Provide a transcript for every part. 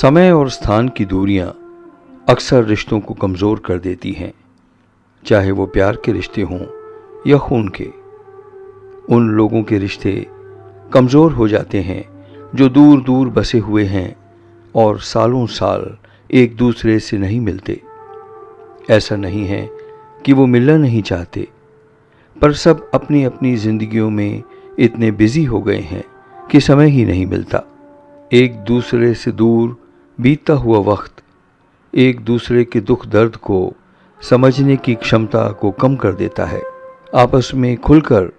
समय और स्थान की दूरियां अक्सर रिश्तों को कमज़ोर कर देती हैं, चाहे वो प्यार के रिश्ते हों या खून के। उन लोगों के रिश्ते कमज़ोर हो जाते हैं जो दूर दूर बसे हुए हैं और सालों साल एक दूसरे से नहीं मिलते। ऐसा नहीं है कि वो मिलना नहीं चाहते, पर सब अपनी अपनी जिंदगियों में इतने बिजी हो गए हैं कि समय ही नहीं मिलता। एक दूसरे से दूर बीतता हुआ वक्त एक दूसरे के दुख दर्द को समझने की क्षमता को कम कर देता है। आपस में खुलकर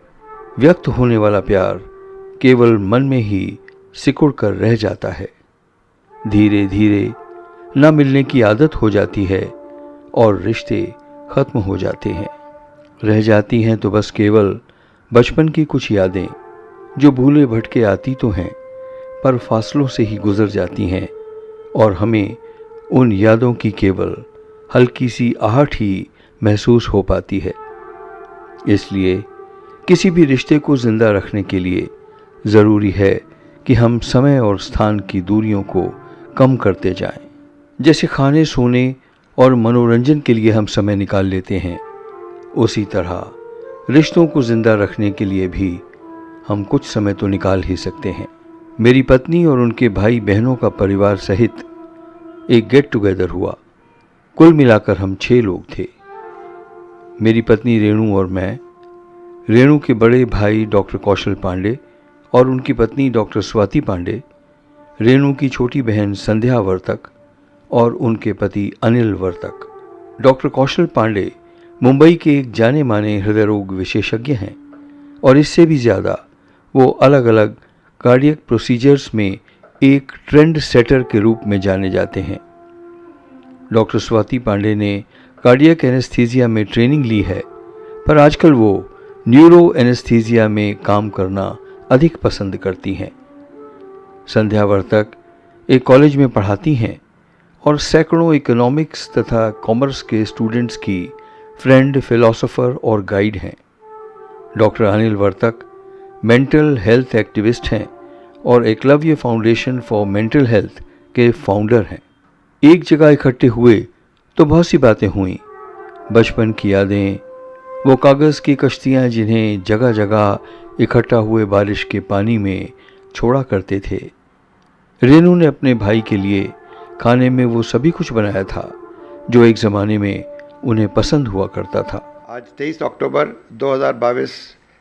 व्यक्त होने वाला प्यार केवल मन में ही सिकुड़ कर रह जाता है। धीरे धीरे न मिलने की आदत हो जाती है और रिश्ते खत्म हो जाते हैं। रह जाती हैं तो बस केवल बचपन की कुछ यादें जो भूले भटके आती तो हैं, पर फासलों से ही गुजर जाती हैं और हमें उन यादों की केवल हल्की सी आहट ही महसूस हो पाती है। इसलिए किसी भी रिश्ते को जिंदा रखने के लिए ज़रूरी है कि हम समय और स्थान की दूरियों को कम करते जाएं। जैसे खाने, सोने और मनोरंजन के लिए हम समय निकाल लेते हैं, उसी तरह रिश्तों को जिंदा रखने के लिए भी हम कुछ समय तो निकाल ही सकते हैं। मेरी पत्नी और उनके भाई बहनों का परिवार सहित एक गेट टुगेदर हुआ। कुल मिलाकर हम 6 लोग थे। मेरी पत्नी रेणु और मैं, रेणु के बड़े भाई डॉक्टर कौशल पांडे और उनकी पत्नी डॉक्टर स्वाति पांडे, रेणु की छोटी बहन संध्या वर्तक और उनके पति अनिल वर्तक। डॉक्टर कौशल पांडे मुंबई के एक जाने माने हृदय रोग विशेषज्ञ हैं और इससे भी ज़्यादा वो अलग अलग कार्डियक प्रोसीजर्स में एक ट्रेंड सेटर के रूप में जाने जाते हैं। डॉक्टर स्वाति पांडे ने कार्डियक एनेस्थीसिया में ट्रेनिंग ली है, पर आजकल वो न्यूरो एनेस्थीसिया में काम करना अधिक पसंद करती हैं। संध्या वर्तक एक कॉलेज में पढ़ाती हैं और सैकड़ों इकोनॉमिक्स तथा कॉमर्स के स्टूडेंट्स की फ्रेंड, फिलोसोफर और गाइड हैं। Doctor Anil Vartak mental health activist हैं और Eklavya foundation for mental health के फाउंडर हैं। एक जगह इकट्ठे हुए तो बहुत सी बातें हुई। बचपन की यादें, वो कागज़ की कश्तियाँ जिन्हें जगह जगह इकट्ठा हुए बारिश के पानी में छोड़ा करते थे। रेणु ने अपने भाई के लिए खाने में वो सभी कुछ बनाया था जो एक ज़माने में उन्हें पसंद हुआ करता था। आज 23 अक्टूबर 2022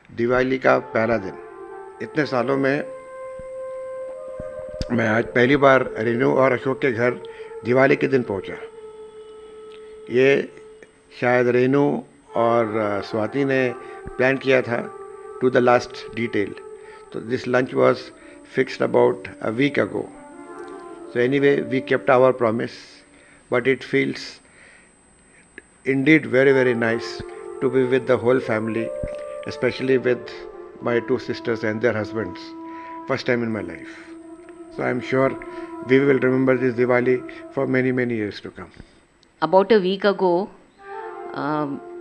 दिवाली का पहला दिन। इतने सालों में मैं आज पहली बार रेणु और अशोक के घर दिवाली के दिन पहुंचा। ये शायद रेणु और स्वाति ने प्लान किया था टू द लास्ट डिटेल। तो this lunch was fixed about a week ago. So anyway, we kept our promise, but it feels indeed very, very nice to be with the whole family, especially with my 2 sisters and their husbands, first time in my life. So I'm sure we will remember this Diwali for many, many years to come. About a week ago,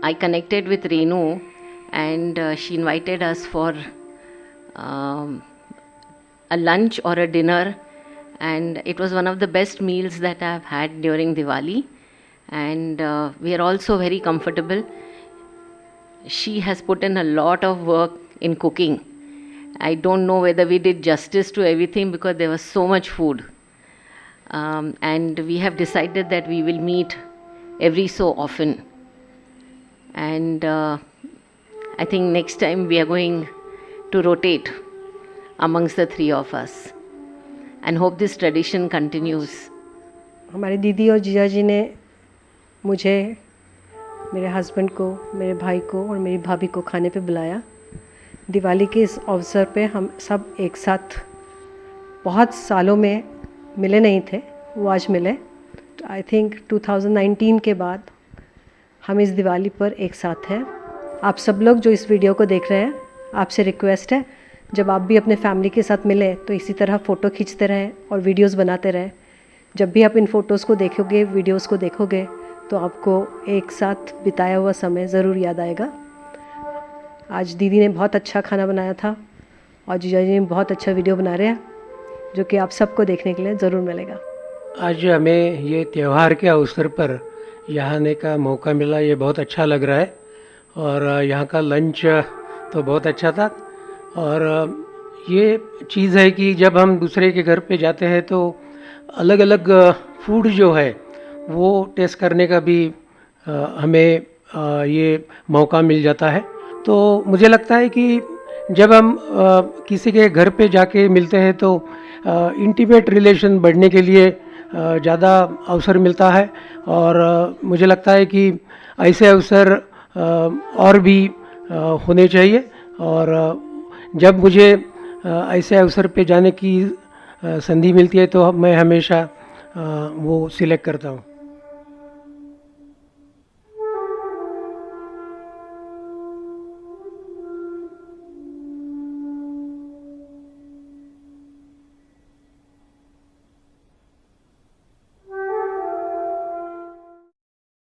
I connected with Renu and she invited us for a lunch or a dinner. And it was one of the best meals that I've had during Diwali, and we are also very comfortable. She has put in a lot of work in cooking. I don't know whether we did justice to everything because there was so much food, and we have decided that we will meet every so often, and I think next time we are going to rotate amongst the 3 of us and hope this tradition continues. हमारी दीदी और जीजा जी ने मुझे, मेरे husband को, मेरे भाई को और मेरी भाभी को खाने पे बुलाया। दिवाली के इस अवसर पे हम सब एक साथ बहुत सालों में मिले नहीं थे, वो आज मिले। आई थिंक 2019 के बाद हम इस दिवाली पर एक साथ हैं। आप सब लोग जो इस वीडियो को देख रहे हैं, आपसे रिक्वेस्ट है, जब आप भी अपने फैमिली के साथ मिले तो इसी तरह फ़ोटो खींचते रहें और वीडियोस बनाते रहें। जब भी आप इन फ़ोटोज़ को देखोगे, वीडियोस को देखोगे, तो आपको एक साथ बिताया हुआ समय ज़रूर याद आएगा। आज दीदी ने बहुत अच्छा खाना बनाया था और जीजा जी ने बहुत अच्छा वीडियो बना रहे हैं, जो कि आप सबको देखने के लिए ज़रूर मिलेगा। आज हमें ये त्यौहार के अवसर पर यहाँ आने का मौका मिला, ये बहुत अच्छा लग रहा है। और यहाँ का लंच तो बहुत अच्छा था। और ये चीज़ है कि जब हम दूसरे के घर पे जाते हैं तो अलग अलग फूड जो है वो टेस्ट करने का भी हमें ये मौका मिल जाता है। तो मुझे लगता है कि जब हम किसी के घर पे जाके मिलते हैं तो इंटीमेट रिलेशन बढ़ने के लिए ज़्यादा अवसर मिलता है। और मुझे लगता है कि ऐसे अवसर और भी होने चाहिए। और जब मुझे ऐसे अवसर पे जाने की संधि मिलती है तो मैं हमेशा वो सिलेक्ट करता हूँ।